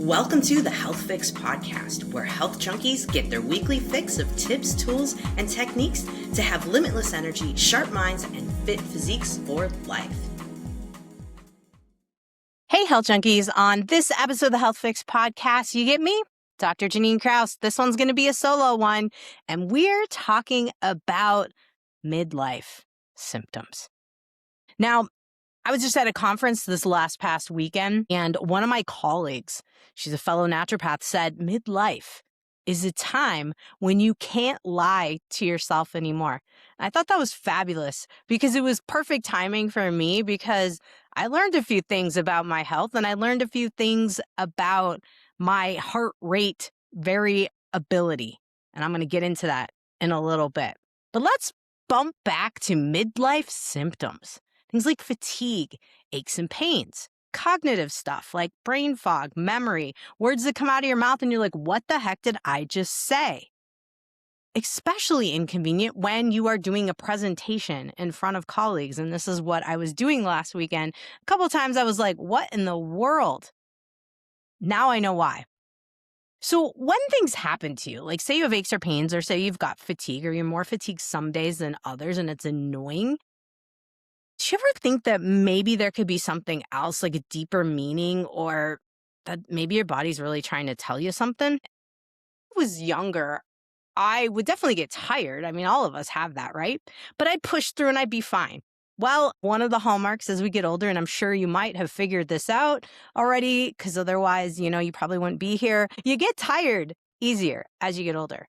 Welcome to the Health Fix podcast, where health junkies get their weekly fix of tips, tools, and techniques to have limitless energy, sharp minds, and fit physiques for life. Hey, health junkies. On this episode of the Health Fix podcast, you get me, Dr. Janine Krause. This one's going to be a solo one, and we're talking about midlife symptoms. Now, I was just at a conference this past weekend, and one of my colleagues, she's a fellow naturopath, said midlife is a time when you can't lie to yourself anymore. I thought that was fabulous because it was perfect timing for me because I learned a few things about my health and I learned a few things about my heart rate variability. And I'm going to get into that in a little bit. But let's bump back to midlife symptoms. Things like fatigue, aches and pains, cognitive stuff like brain fog, memory, words that come out of your mouth and you're like, what the heck did I just say? Especially inconvenient when you are doing a presentation in front of colleagues. And this is what I was doing last weekend. A couple of times I was like, what in the world? Now I know why. So when things happen to you, like say you have aches or pains, or say you've got fatigue, or you're more fatigued some days than others, and it's annoying, do you ever think that maybe there could be something else, like a deeper meaning, or that maybe your body's really trying to tell you something? When I was younger, I would definitely get tired. I mean, all of us have that, right? But I'd push through and I'd be fine. Well, one of the hallmarks as we get older, and I'm sure you might have figured this out already, because otherwise, you probably wouldn't be here. You get tired easier as you get older.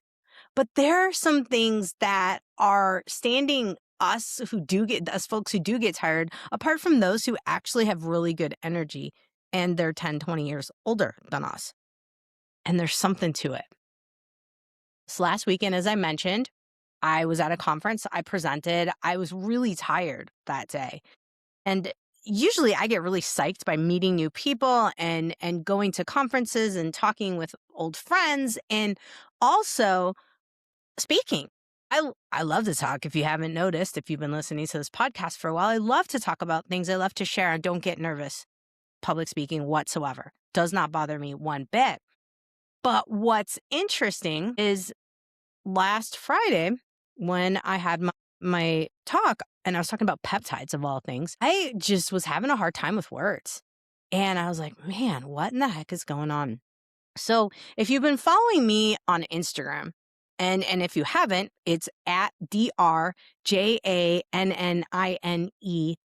But there are some things that are standing us folks who do get tired, apart from those who actually have really good energy and they're 10, 20 years older than us. And there's something to it. This last weekend, as I mentioned, I was at a conference. I presented. I was really tired that day. And usually I get really psyched by meeting new people and going to conferences and talking with old friends and also speaking. I love to talk. If you haven't noticed, if you've been listening to this podcast for a while, I love to talk about things. I love to share. I don't get nervous public speaking whatsoever. Does not bother me one bit. But what's interesting is last Friday when I had my talk and I was talking about peptides of all things, I just was having a hard time with words. And I was like, man, what in the heck is going on? So if you've been following me on Instagram, and if you haven't, it's at DrJannine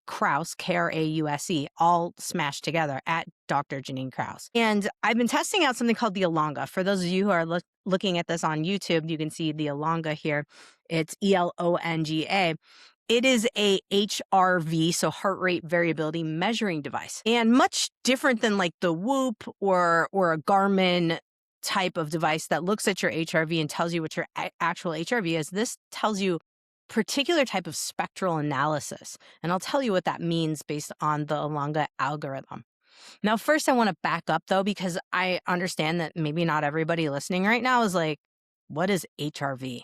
Krause, Krause, all smashed together, at Dr. Janine Krause. And I've been testing out something called the Elonga. For those of you who are looking at this on YouTube, you can see the Elonga here. It's Elonga. It is a HRV, so heart rate variability measuring device. And much different than like the Whoop or a Garmin type of device that looks at your HRV and tells you what your actual HRV is. This tells you particular type of spectral analysis. And I'll tell you what that means based on the Elonga algorithm. Now, first, I want to back up, though, because I understand that maybe not everybody listening right now is like, what is HRV?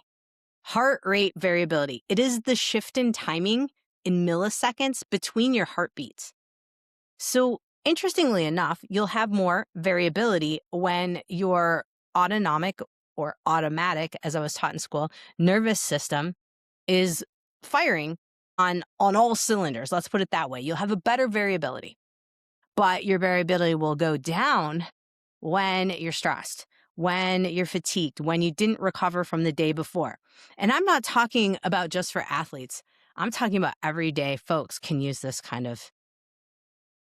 Heart rate variability. It is the shift in timing in milliseconds between your heartbeats. So interestingly enough, you'll have more variability when your autonomic or automatic, as I was taught in school, nervous system is firing on all cylinders. Let's put it that way. You'll have a better variability, but your variability will go down when you're stressed, when you're fatigued, when you didn't recover from the day before. And I'm not talking about just for athletes. I'm talking about everyday folks can use this kind of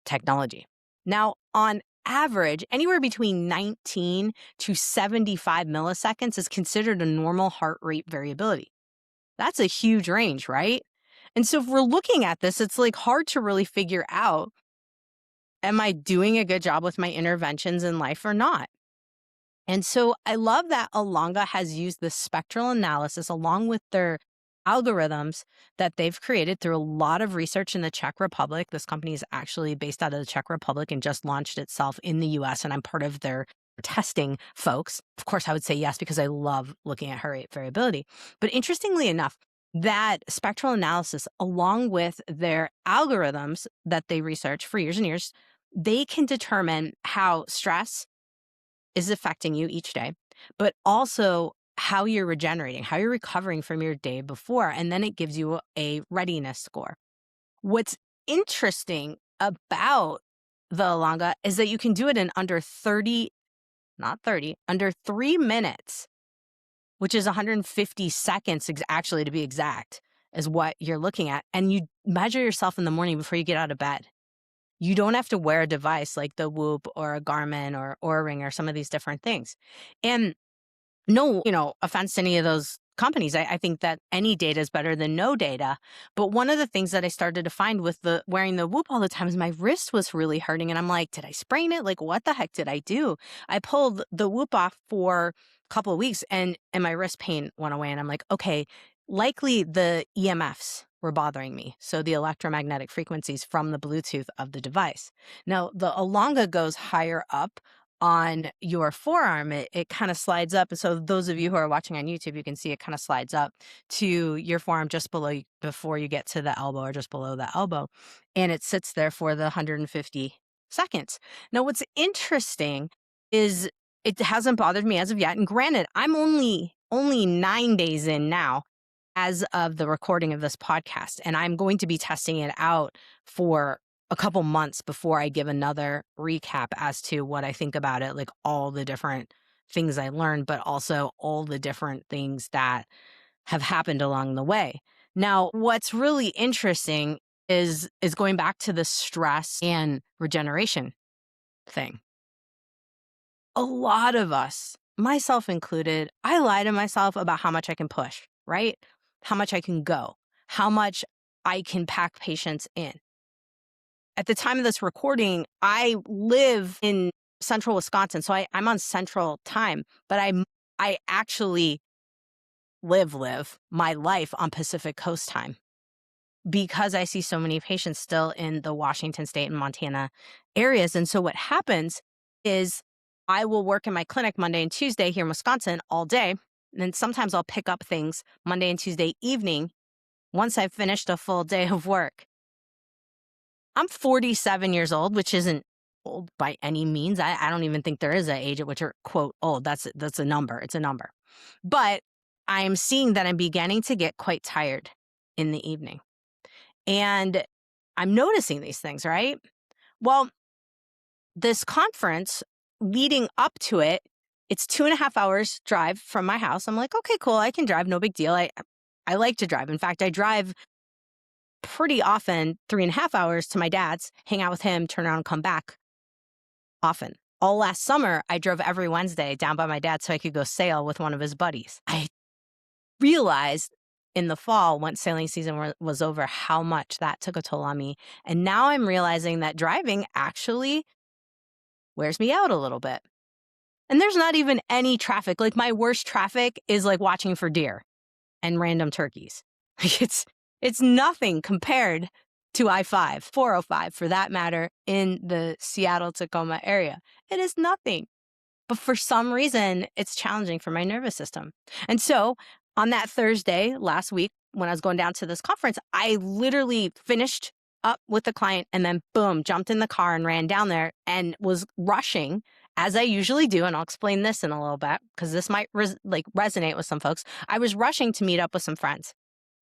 technology. Now, on average, anywhere between 19 to 75 milliseconds is considered a normal heart rate variability. That's a huge range, right? And so if we're looking at this, it's like hard to really figure out, am I doing a good job with my interventions in life or not? And so I love that Elonga has used this spectral analysis along with their algorithms that they've created through a lot of research in the Czech Republic. This company is actually based out of the Czech Republic and just launched itself in the US, and I'm part of their testing folks. Of course, I would say yes, because I love looking at heart rate variability. But interestingly enough, that spectral analysis, along with their algorithms that they research for years and years, they can determine how stress is affecting you each day, but also how you're regenerating, how you're recovering from your day before. And then it gives you a readiness score. What's interesting about the Elonga is that you can do it in under 30, not 30, under 3 minutes, which is 150 seconds, actually, to be exact, is what you're looking at. And you measure yourself in the morning before you get out of bed. You don't have to wear a device like the Whoop or a Garmin or Oura Ring or some of these different things. And no, offense to any of those companies. I think that any data is better than no data. But one of the things that I started to find with the wearing the Whoop all the time is my wrist was really hurting. And I'm like, did I sprain it? Like, what the heck did I do? I pulled the Whoop off for a couple of weeks and my wrist pain went away. And I'm like, okay, likely the EMFs were bothering me. So the electromagnetic frequencies from the Bluetooth of the device. Now, the Elonga goes higher up on your forearm. It kind of slides up. And so those of you who are watching on YouTube, you can see it kind of slides up to your forearm just below, before you get to the elbow, or just below the elbow. And it sits there for the 150 seconds. Now, what's interesting is it hasn't bothered me as of yet. And granted, I'm only 9 days in now as of the recording of this podcast. And I'm going to be testing it out for a couple months before I give another recap as to what I think about it, like all the different things I learned, but also all the different things that have happened along the way. Now, what's really interesting is going back to the stress and regeneration thing. A lot of us, myself included, I lie to myself about how much I can push, right? How much I can go, how much I can pack patients in. At the time of this recording, I live in central Wisconsin, so I'm on central time, but I actually live my life on Pacific Coast time because I see so many patients still in the Washington State and Montana areas. And so what happens is I will work in my clinic Monday and Tuesday here in Wisconsin all day. And then sometimes I'll pick up things Monday and Tuesday evening once I've finished a full day of work. I'm 47 years old, which isn't old by any means. I don't even think there is an age at which you're, quote, old. That's a number. It's a number. But I'm seeing that I'm beginning to get quite tired in the evening. And I'm noticing these things, right? Well, this conference leading up to it, it's 2.5 hours drive from my house. I'm like, okay, cool. I can drive. No big deal. I like to drive. In fact, I drive pretty often 3.5 hours to my dad's, hang out with him, turn around and come back often. All last summer, I drove every Wednesday down by my dad so I could go sail with one of his buddies. I realized in the fall, once sailing season was over, how much that took a toll on me. And now I'm realizing that driving actually wears me out a little bit. And there's not even any traffic. Like, my worst traffic is like watching for deer and random turkeys. It's nothing compared to I-5, 405 for that matter, in the Seattle-Tacoma area. It is nothing. But for some reason, it's challenging for my nervous system. And so on that Thursday last week, when I was going down to this conference, I literally finished up with the client and then boom, jumped in the car and ran down there and was rushing, as I usually do. And I'll explain this in a little bit because this might resonate with some folks. I was rushing to meet up with some friends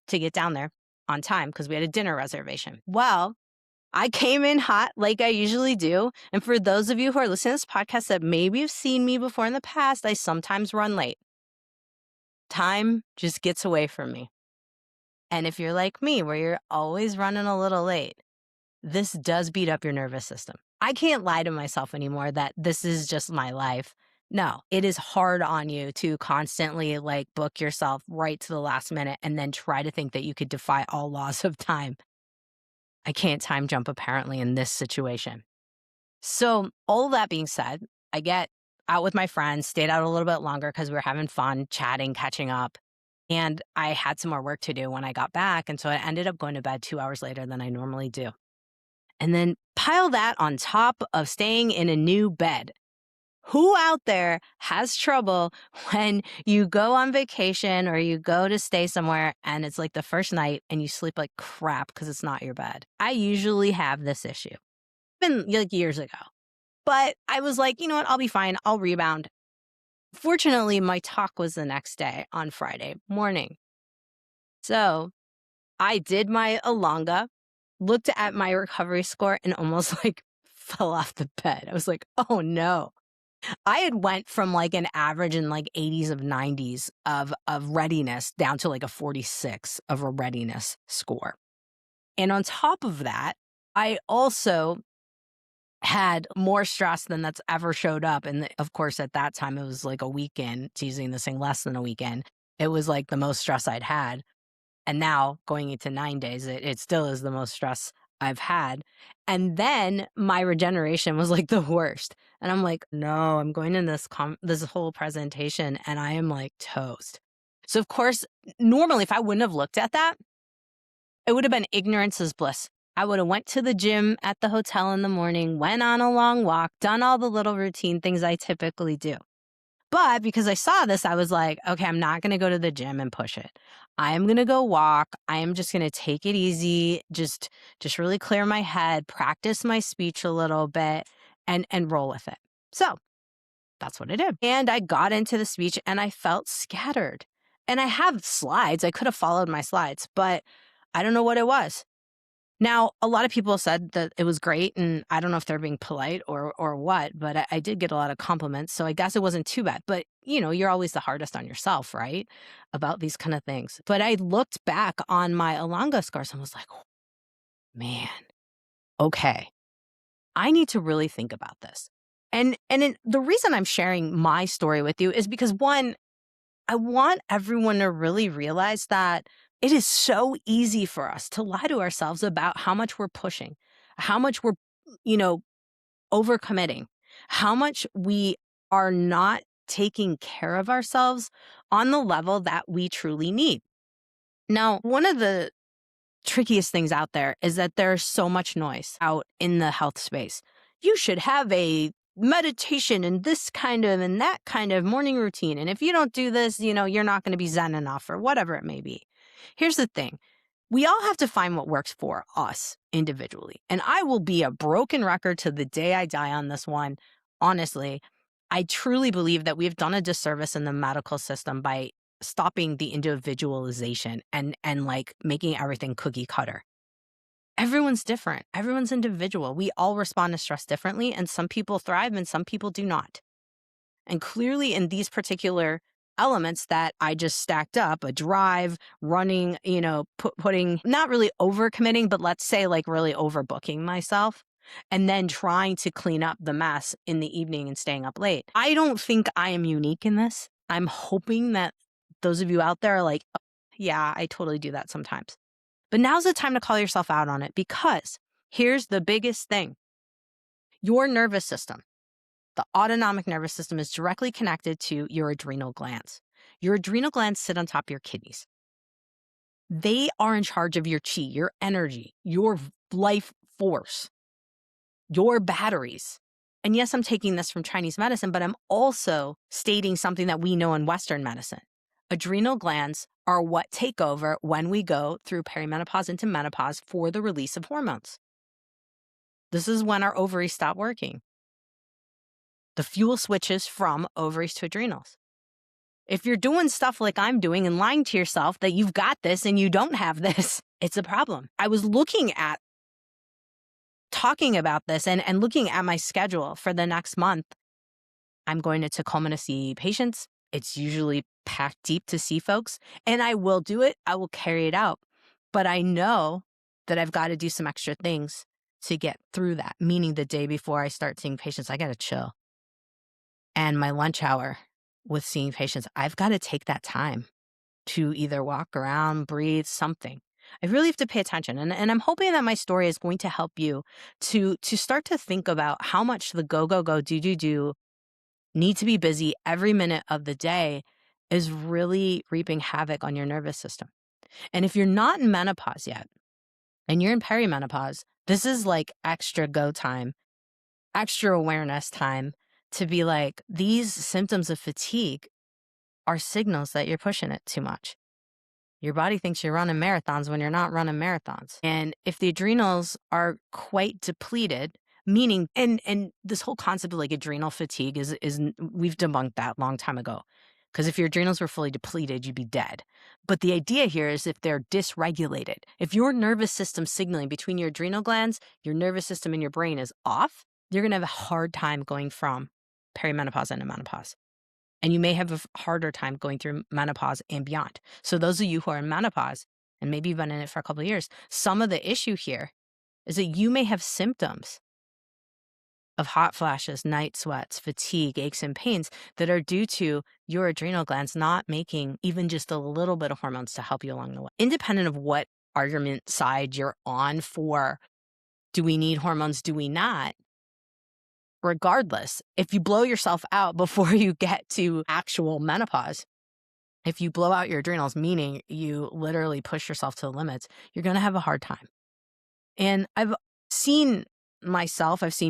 to get down there on time because we had a dinner reservation. Well, I came in hot like I usually do. And for those of you who are listening to this podcast that maybe have seen me before in the past, I sometimes run late. Time just gets away from me. And if you're like me, where you're always running a little late, this does beat up your nervous system. I can't lie to myself anymore that this is just my life. No, it is hard on you to constantly book yourself right to the last minute and then try to think that you could defy all laws of time. I can't time jump apparently in this situation. So all that being said, I get out with my friends, stayed out a little bit longer because we were having fun, chatting, catching up. And I had some more work to do when I got back. And so I ended up going to bed 2 hours later than I normally do. And then pile that on top of staying in a new bed. Who out there has trouble when you go on vacation or you go to stay somewhere and it's like the first night and you sleep like crap because it's not your bed? I usually have this issue, even years ago. But I was like, you know what? I'll be fine. I'll rebound. Fortunately, my talk was the next day on Friday morning. So I did my Elonga, looked at my recovery score, and almost like fell off the bed. I was like, oh no. I had went from like an average in like 80s of 90s of readiness down to like a 46 of a readiness score. And on top of that, I also had more stress than that's ever showed up. And of course, at that time, it was like a weekend, teasing this thing less than a weekend. It was like the most stress I'd had. And now going into 9 days, it still is the most stress I've had. And then my regeneration was like the worst. And I'm like, no, I'm going in this whole presentation and I am like toast. So of course, normally if I wouldn't have looked at that, it would have been ignorance is bliss. I would have went to the gym at the hotel in the morning, went on a long walk, done all the little routine things I typically do. But because I saw this, I was like, okay, I'm not going to go to the gym and push it. I am going to go walk. I am just going to take it easy, just really clear my head, practice my speech a little bit and roll with it. So that's what I did. And I got into the speech and I felt scattered. And I have slides. I could have followed my slides, but I don't know what it was. Now, a lot of people said that it was great, and I don't know if they're being polite or what, but I did get a lot of compliments, so I guess it wasn't too bad. But, you know, you're always the hardest on yourself, right, about these kind of things. But I looked back on my Elonga scars and was like, oh, man, okay, I need to really think about this. And the reason I'm sharing my story with you is because, one, I want everyone to really realize that it is so easy for us to lie to ourselves about how much we're pushing, how much we're, overcommitting, how much we are not taking care of ourselves on the level that we truly need. Now, one of the trickiest things out there is that there's so much noise out in the health space. You should have a meditation and this kind of and that kind of morning routine. And if you don't do this, you're not going to be zen enough or whatever it may be. Here's the thing. We all have to find what works for us individually. And I will be a broken record to the day I die on this one. Honestly, I truly believe that we've done a disservice in the medical system by stopping the individualization and like making everything cookie cutter. Everyone's different. Everyone's individual. We all respond to stress differently, and some people thrive and some people do not. And clearly in these particular elements that I just stacked up, a drive, running, putting, not really overcommitting, but let's say like really overbooking myself, and then trying to clean up the mess in the evening and staying up late. I don't think I am unique in this. I'm hoping that those of you out there are like, oh, yeah, I totally do that sometimes. But now's the time to call yourself out on it, because here's the biggest thing. Your nervous system, the autonomic nervous system, is directly connected to your adrenal glands. Your adrenal glands sit on top of your kidneys. They are in charge of your chi, your energy, your life force, your batteries. And yes, I'm taking this from Chinese medicine, but I'm also stating something that we know in Western medicine. Adrenal glands are what take over when we go through perimenopause into menopause for the release of hormones. This is when our ovaries stop working. The fuel switches from ovaries to adrenals. If you're doing stuff like I'm doing and lying to yourself that you've got this and you don't have this, it's a problem. I was looking at talking about this and looking at my schedule for the next month. I'm going to Tacoma to see patients. It's usually packed deep to see folks, and I will do it. I will carry it out. But I know that I've got to do some extra things to get through that, meaning the day before I start seeing patients, I got to chill. And my lunch hour with seeing patients, I've got to take that time to either walk around, breathe, something. I really have to pay attention. And I'm hoping that my story is going to help you to start to think about how much the go, go, go, do, need to be busy every minute of the day is really reaping havoc on your nervous system. And if you're not in menopause yet and you're in perimenopause, this is like extra go time, extra awareness time to be like, these symptoms of fatigue are signals that you're pushing it too much. Your body thinks you're running marathons when you're not running marathons. And if the adrenals are quite depleted, Meaning, and this whole concept of like adrenal fatigue is we've debunked that long time ago. Because if your adrenals were fully depleted, you'd be dead. But the idea here is if they're dysregulated, if your nervous system signaling between your adrenal glands, your nervous system, and your brain is off, you're going to have a hard time going from perimenopause into menopause. And you may have a harder time going through menopause and beyond. So those of you who are in menopause, and maybe you've been in it for a couple of years, some of the issue here is that you may have symptoms of hot flashes, night sweats, fatigue, aches, and pains that are due to your adrenal glands not making even just a little bit of hormones to help you along the way. Independent of what argument side you're on for, do we need hormones, do we not? Regardless, if you blow yourself out before you get to actual menopause, if you blow out your adrenals, meaning you literally push yourself to the limits, you're going to have a hard time. And I've seen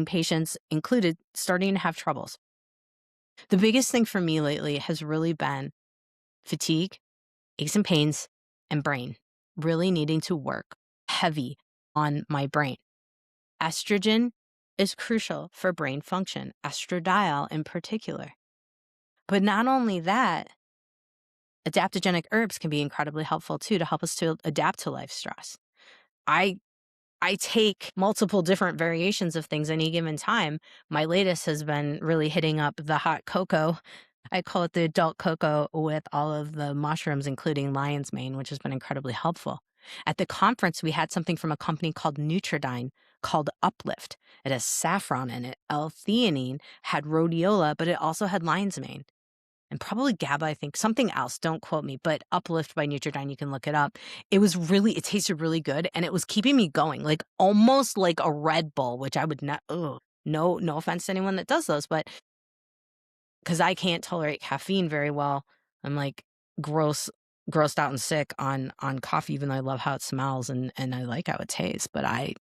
patients included starting to have troubles. The biggest thing for me lately has really been fatigue, aches and pains, and brain, really needing to work heavy on my brain. Estrogen is crucial for brain function, estradiol in particular. But not only that, adaptogenic herbs can be incredibly helpful too to help us to adapt to life stress. I take multiple different variations of things any given time. My latest has been really hitting up the hot cocoa. I call it the adult cocoa with all of the mushrooms, including lion's mane, which has been incredibly helpful. At the conference, we had something from a company called Nutridyne called Uplift. It has saffron in it, L-theanine, had rhodiola, but it also had lion's mane. And probably GABA, I think, something else, don't quote me, but Uplift by Nutridyne, you can look it up. It tasted really good, and it was keeping me going, like almost like a Red Bull, which I would not, no offense to anyone that does those, but because I can't tolerate caffeine very well, I'm like grossed out and sick on coffee, even though I love how it smells and I like how it tastes, but I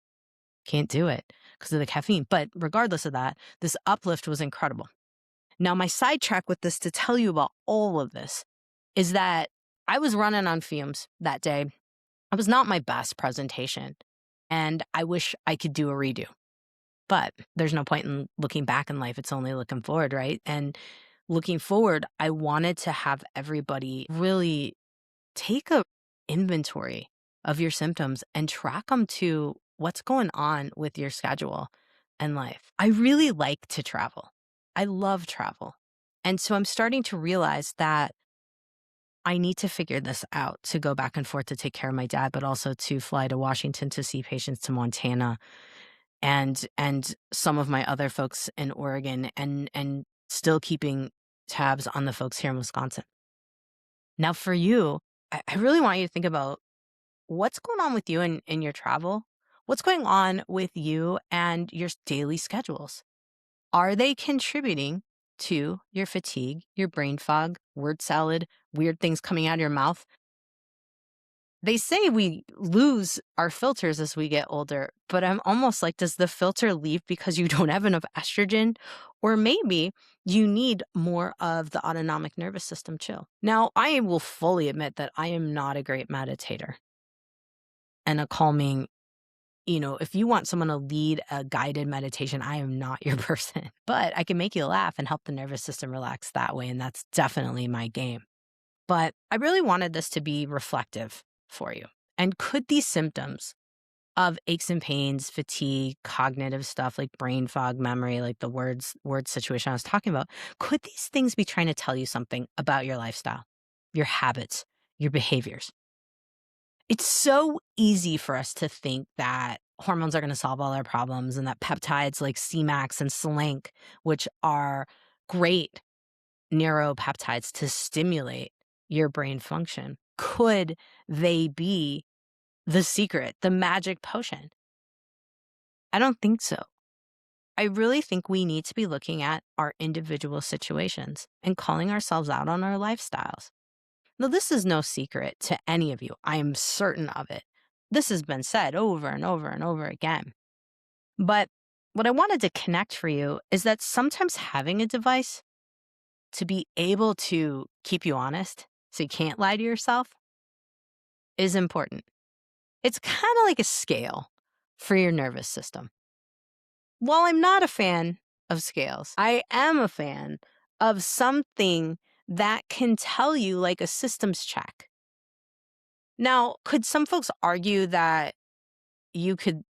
can't do it because of the caffeine. But regardless of that, this Uplift was incredible. Now, my sidetrack with this to tell you about all of this is that I was running on fumes that day. It was not my best presentation, and I wish I could do a redo. But there's no point in looking back in life. It's only looking forward, right? And looking forward, I wanted to have everybody really take a inventory of your symptoms and track them to what's going on with your schedule and life. I really like to travel. I love travel. And so I'm starting to realize that I need to figure this out to go back and forth to take care of my dad, but also to fly to Washington to see patients, to Montana and some of my other folks in Oregon, and still keeping tabs on the folks here in Wisconsin. Now for you, I really want you to think about what's going on with you in your travel. What's going on with you and your daily schedules? Are they contributing to your fatigue, your brain fog, word salad, weird things coming out of your mouth? They say we lose our filters as we get older, but I'm almost like, does the filter leave because you don't have enough estrogen? Or maybe you need more of the autonomic nervous system chill. Now, I will fully admit that I am not a great meditator and a calming. If you want someone to lead a guided meditation, I am not your person. But I can make you laugh and help the nervous system relax that way, and that's definitely my game. But I really wanted this to be reflective for you. And could these symptoms of aches and pains, fatigue, cognitive stuff like brain fog, memory, like the word situation I was talking about, could these things be trying to tell you something about your lifestyle, your habits, your behaviors? It's so easy for us to think that hormones are going to solve all our problems and that peptides like Cmax and Slank, which are great neuropeptides to stimulate your brain function, could they be the secret, the magic potion? I don't think so. I really think we need to be looking at our individual situations and calling ourselves out on our lifestyles. Now, this is no secret to any of you. I am certain of it. This has been said over and over and over again. But what I wanted to connect for you is that sometimes having a device to be able to keep you honest so you can't lie to yourself is important. It's kind of like a scale for your nervous system. while I'm not a fan of scales, I am a fan of something that can tell you like a systems check. Now, could some folks argue that you could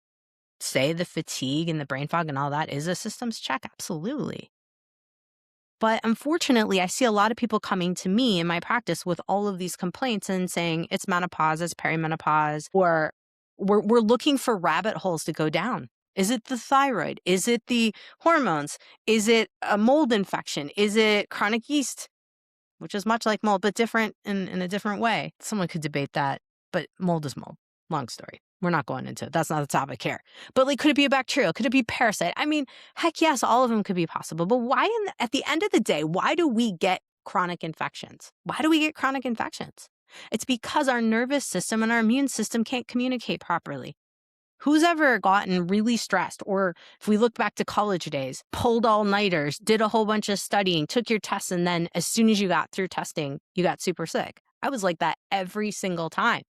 say the fatigue and the brain fog and all that is a systems check? Absolutely. But unfortunately, I see a lot of people coming to me in my practice with all of these complaints and saying it's menopause, it's perimenopause, or we're looking for rabbit holes to go down. Is it the thyroid? Is it the hormones? Is it a mold infection? Is it chronic yeast, which is much like mold, but different in a different way? Someone could debate that, but mold is mold. Long story. We're not going into it. That's not the topic here. But like, could it be a bacterial? Could it be parasite? I mean, heck yes, all of them could be possible. But why, at the end of the day, why do we get chronic infections? Why do we get chronic infections? It's because our nervous system and our immune system can't communicate properly. Who's ever gotten really stressed? Or if we look back to college days, pulled all-nighters, did a whole bunch of studying, took your tests, and then as soon as you got through testing, you got super sick. I was like that every single time.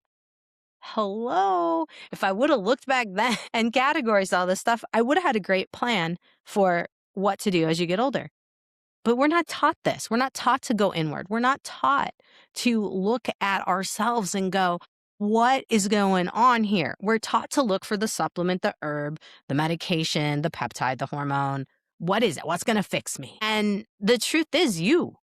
Hello. If I would have looked back then and categorized all this stuff, I would have had a great plan for what to do as you get older. But we're not taught this. We're not taught to go inward. We're not taught to look at ourselves and go, what is going on here? We're taught to look for the supplement, the herb, the medication, the peptide, the hormone. What is it? What's going to fix me? And the truth is you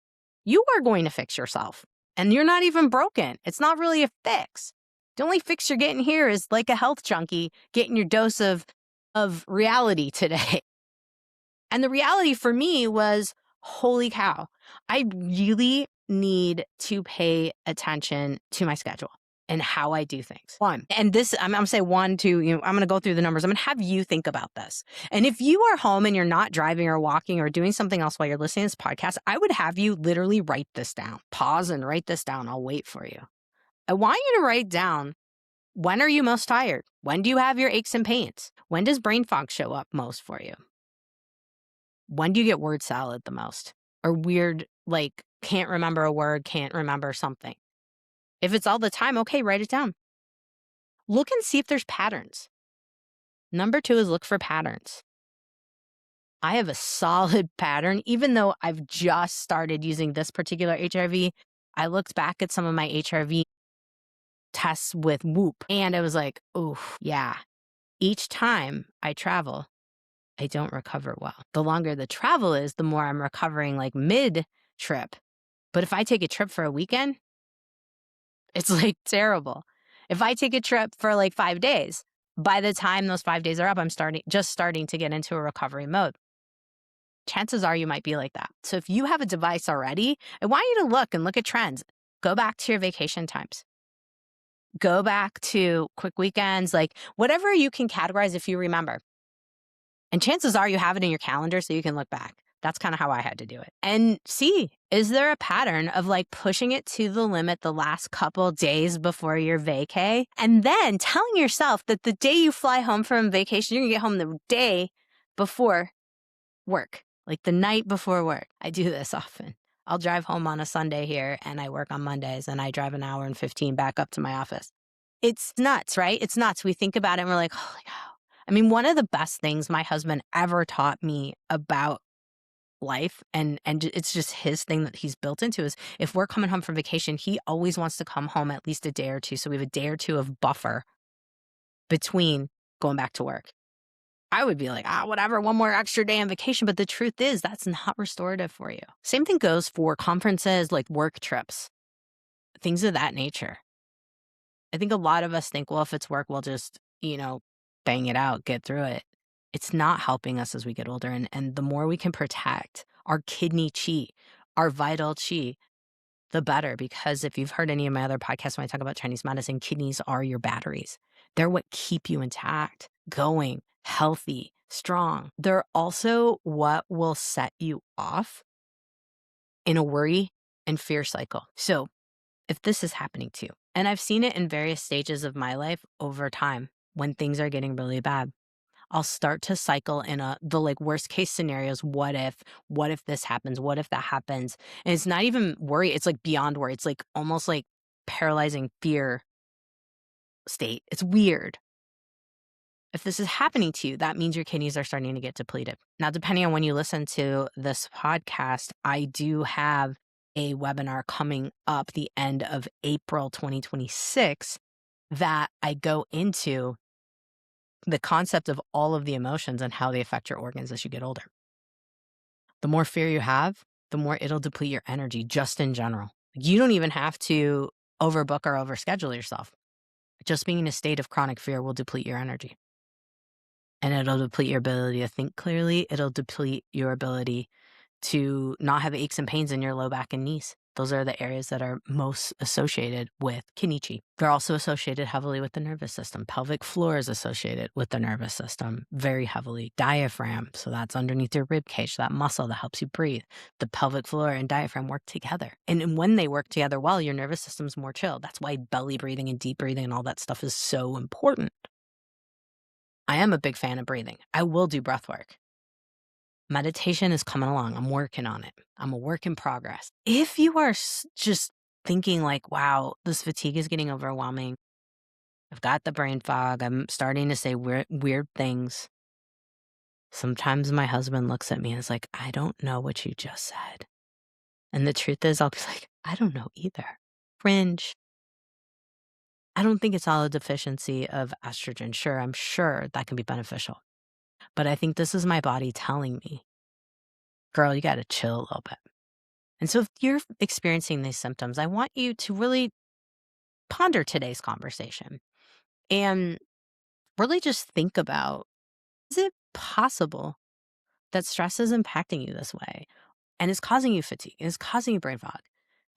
are going to fix yourself, and you're not even broken. It's not really a fix. The only fix you're getting here is like a health junkie getting your dose of reality today. And the reality for me was, holy cow, I really need to pay attention to my schedule and how I do things. One, and this, I'm going to say 1, 2, I'm going to go through the numbers. I'm going to have you think about this. And if you are home and you're not driving or walking or doing something else while you're listening to this podcast, I would have you literally write this down. Pause and write this down. I'll wait for you. I want you to write down, when are you most tired? When do you have your aches and pains? When does brain fog show up most for you? When do you get word salad the most? Or weird, like, can't remember a word, can't remember something. If it's all the time, okay, write it down. Look and see if there's patterns. Number 2 is look for patterns. I have a solid pattern. Even though I've just started using this particular HRV, I looked back at some of my HRV tests with Whoop, and I was like, oh, yeah. Each time I travel, I don't recover well. The longer the travel is, the more I'm recovering like mid-trip. But if I take a trip for a weekend, it's like terrible. If I take a trip for like 5 days, by the time those 5 days are up, I'm just starting to get into a recovery mode. Chances are you might be like that. So if you have a device already, I want you to look at trends. Go back to your vacation times. Go back to quick weekends, like whatever you can categorize if you remember. And chances are you have it in your calendar so you can look back. That's kind of how I had to do it. And see, is there a pattern of like pushing it to the limit the last couple days before your vacay? And then telling yourself that the day you fly home from vacation, you're gonna get home the day before work, like the night before work. I do this often. I'll drive home on a Sunday here and I work on Mondays and I drive an hour and 15 back up to my office. It's nuts, right? It's nuts. We think about it and we're like, holy cow. I mean, one of the best things my husband ever taught me about life, and it's just his thing that he's built into, is if we're coming home from vacation, he always wants to come home at least a day or two. So we have a day or two of buffer between going back to work. I would be like, whatever, one more extra day on vacation. But the truth is that's not restorative for you. Same thing goes for conferences, like work trips, things of that nature. I think a lot of us think, well, if it's work, we'll just, bang it out, get through it. It's not helping us as we get older. And the more we can protect our kidney chi, our vital chi, the better. Because if you've heard any of my other podcasts when I talk about Chinese medicine, kidneys are your batteries. They're what keep you intact, going, healthy, strong. They're also what will set you off in a worry and fear cycle. So if this is happening to you, and I've seen it in various stages of my life over time, when things are getting really bad, I'll start to cycle in the like worst case scenarios. What if this happens? What if that happens? And it's not even worry. It's like beyond worry. It's like almost like paralyzing fear state. It's weird. If this is happening to you, that means your kidneys are starting to get depleted. Now, depending on when you listen to this podcast, I do have a webinar coming up the end of April 2026 that I go into the concept of all of the emotions and how they affect your organs as you get older. The more fear you have, the more it'll deplete your energy just in general. You don't even have to overbook or overschedule yourself. Just being in a state of chronic fear will deplete your energy. And it'll deplete your ability to think clearly. It'll deplete your ability to not have aches and pains in your low back and knees. Those are the areas that are most associated with kidney chi. They're also associated heavily with the nervous system. Pelvic floor is associated with the nervous system very heavily. Diaphragm, so that's underneath your rib cage, that muscle that helps you breathe. The pelvic floor and diaphragm work together. And when they work together well, your nervous system's more chill. That's why belly breathing and deep breathing and all that stuff is so important. I am a big fan of breathing. I will do breath work. Meditation is coming along. I'm working on it. I'm a work in progress. If you are just thinking like, wow, this fatigue is getting overwhelming. I've got the brain fog. I'm starting to say weird things. Sometimes my husband looks at me and is like, I don't know what you just said. And the truth is, I'll be like, I don't know either. Cringe. I don't think it's all a deficiency of estrogen. Sure, I'm sure that can be beneficial. But I think this is my body telling me, girl, you got to chill a little bit. And so if you're experiencing these symptoms, I want you to really ponder today's conversation and really just think about, is it possible that stress is impacting you this way and is causing you fatigue, is causing you brain fog?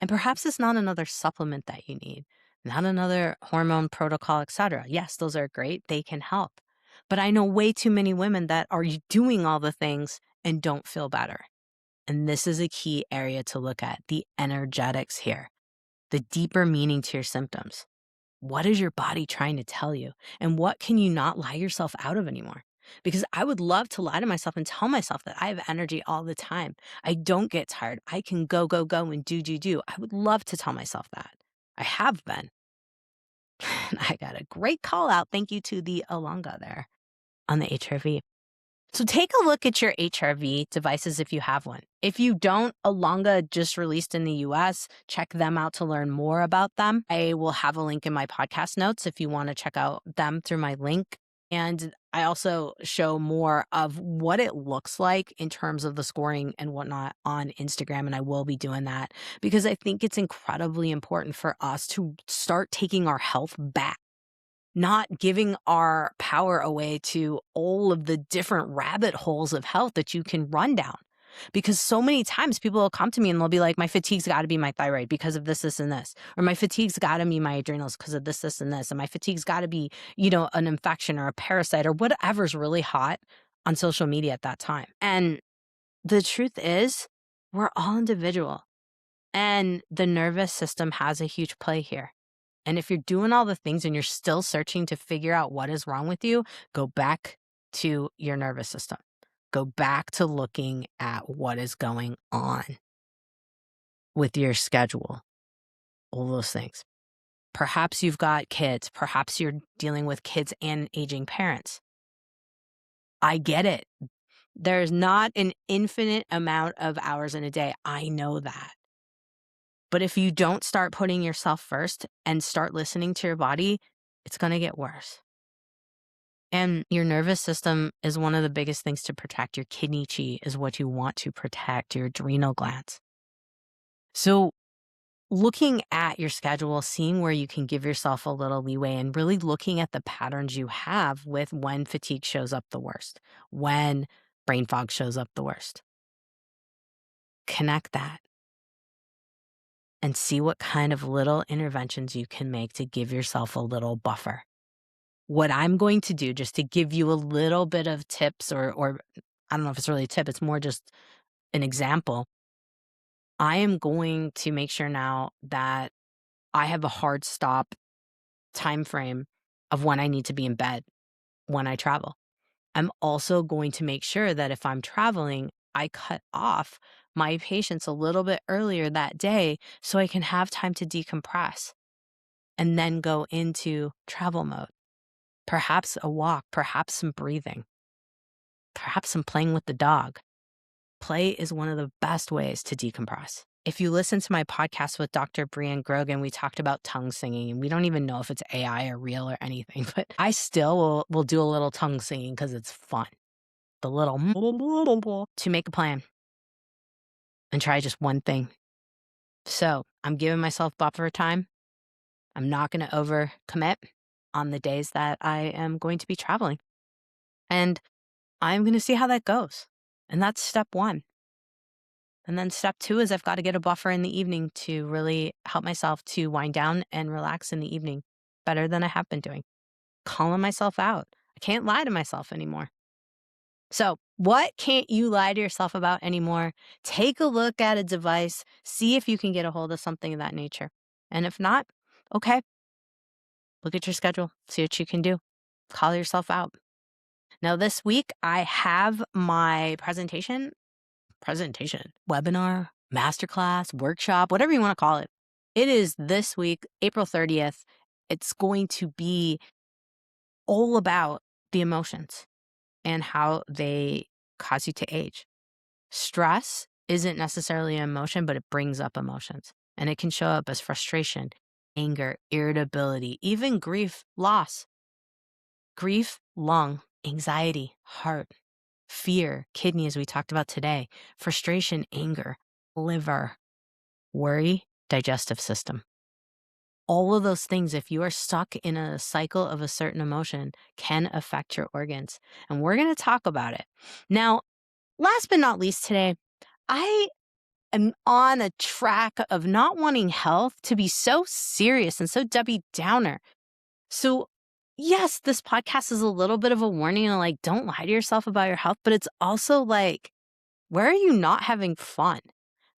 And perhaps it's not another supplement that you need, not another hormone protocol, etc. Yes, those are great. They can help. But I know way too many women that are doing all the things and don't feel better. And this is a key area to look at, the energetics here, the deeper meaning to your symptoms. What is your body trying to tell you? And what can you not lie yourself out of anymore? Because I would love to lie to myself and tell myself that I have energy all the time. I don't get tired. I can go, and do. I would love to tell myself that. I have been. I got a great call out. Thank you to the Elonga there on the HRV. So take a look at your HRV devices if you have one. If you don't, Elonga just released in the US. Check them out to learn more about them. I will have a link in my podcast notes if you want to check out them through my link. And I also show more of what it looks like in terms of the scoring and whatnot on Instagram. And I will be doing that because I think it's incredibly important for us to start taking our health back. Not giving our power away to all of the different rabbit holes of health that you can run down. Because so many times people will come to me and they'll be like, my fatigue's got to be my thyroid because of this, and this. Or my fatigue's got to be my adrenals because of this, and this. And my fatigue's got to be, an infection or a parasite or whatever's really hot on social media at that time. And the truth is, we're all individual. And the nervous system has a huge play here. And if you're doing all the things and you're still searching to figure out what is wrong with you, go back to your nervous system. Go back to looking at what is going on with your schedule, all those things. Perhaps you've got kids. Perhaps you're dealing with kids and aging parents. I get it. There's not an infinite amount of hours in a day. I know that. But if you don't start putting yourself first and start listening to your body, it's going to get worse. And your nervous system is one of the biggest things to protect. Your kidney chi is what you want to protect, your adrenal glands. So looking at your schedule, seeing where you can give yourself a little leeway and really looking at the patterns you have with when fatigue shows up the worst, when brain fog shows up the worst. Connect that. And see what kind of little interventions you can make to give yourself a little buffer. What I'm going to do, just to give you a little bit of tips, or I don't know if it's really a tip, it's more just an example. I am going to make sure now that I have a hard stop time frame of when I need to be in bed when I travel. I'm also going to make sure that if I'm traveling, I cut off my patients a little bit earlier that day so I can have time to decompress and then go into travel mode. perhaps a walk, perhaps some breathing, perhaps some playing with the dog. Play is one of the best ways to decompress. If you listen to my podcast with Dr. Brian Grogan, we talked about tongue singing, and we don't even know if it's AI or real or anything, but I still will do a little tongue singing because it's fun. The little to make a plan and try just one thing. So I'm giving myself buffer time. I'm not going to overcommit on the days that I am going to be traveling. And I'm going to see how that goes. And that's step one. And then step two is I've got to get a buffer in the evening to really help myself to wind down and relax in the evening better than I have been doing. Calling myself out. I can't lie to myself anymore. So what can't you lie to yourself about anymore? Take a look at a device, see if you can get a hold of something of that nature. And if not, okay, look at your schedule, see what you can do. Call yourself out. Now this week I have my presentation, webinar, masterclass, workshop, whatever you want to call it. It is this week, April 30th. It's going to be all about the emotions and how they cause you to age. Stress isn't necessarily an emotion, but it brings up emotions. And it can show up as frustration, anger, irritability, even grief, loss. Grief, lung, anxiety, heart, fear, kidney, as we talked about today, frustration, anger, liver, worry, digestive system. All of those things, if you are stuck in a cycle of a certain emotion, can affect your organs. And we're going to talk about it. Now, last but not least today, I am on a track of not wanting health to be so serious and so Debbie Downer. So yes, this podcast is a little bit of a warning and like, don't lie to yourself about your health, but it's also like, where are you not having fun?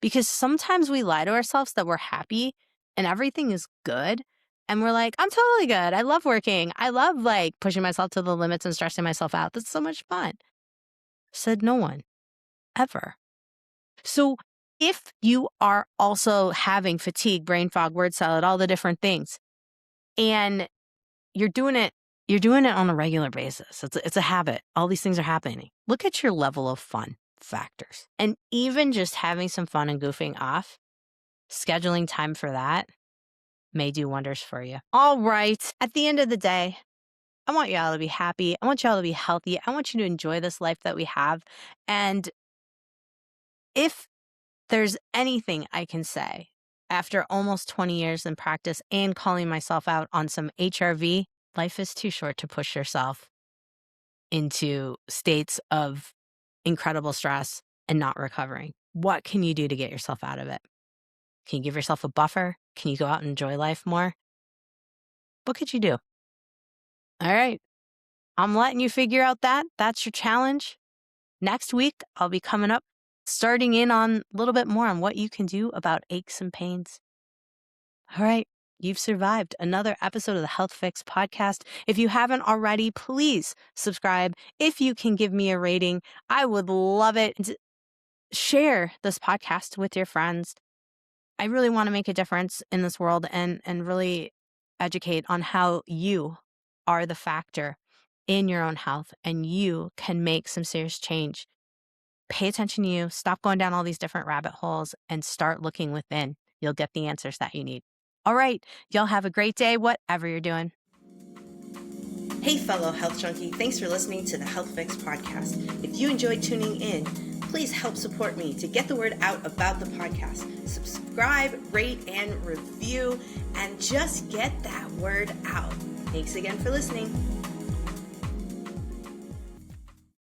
Because sometimes we lie to ourselves that we're happy and everything is good. And we're like, I'm totally good. I love working. I love like pushing myself to the limits and stressing myself out. That's so much fun. Said no one, ever. So if you are also having fatigue, brain fog, word salad, all the different things, and you're doing it on a regular basis, it's a habit. All these things are happening. Look at your level of fun factors. And even just having some fun and goofing off, scheduling time for that may do wonders for you. All right. At the end of the day, I want y'all to be happy. I want y'all to be healthy. I want you to enjoy this life that we have. And if there's anything I can say after almost 20 years in practice and calling myself out on some HRV, life is too short to push yourself into states of incredible stress and not recovering. What can you do to get yourself out of it? Can you give yourself a buffer? Can you go out and enjoy life more? What could you do? All right. I'm letting you figure out that. That's your challenge. Next week, I'll be coming up, starting in on a little bit more on what you can do about aches and pains. All right. You've survived another episode of the Health Fix podcast. If you haven't already, please subscribe. If you can give me a rating, I would love it. Share this podcast with your friends. I really want to make a difference in this world and really educate on how you are the factor in your own health and you can make some serious change. Pay attention to you, stop going down all these different rabbit holes and start looking within. You'll get the answers that you need. All right, y'all have a great day, whatever you're doing. Hey, fellow health junkie, thanks for listening to the Health Fix podcast. If you enjoyed tuning in, please help support me to get the word out about the podcast. Subscribe, rate, and review, and just get that word out. Thanks again for listening.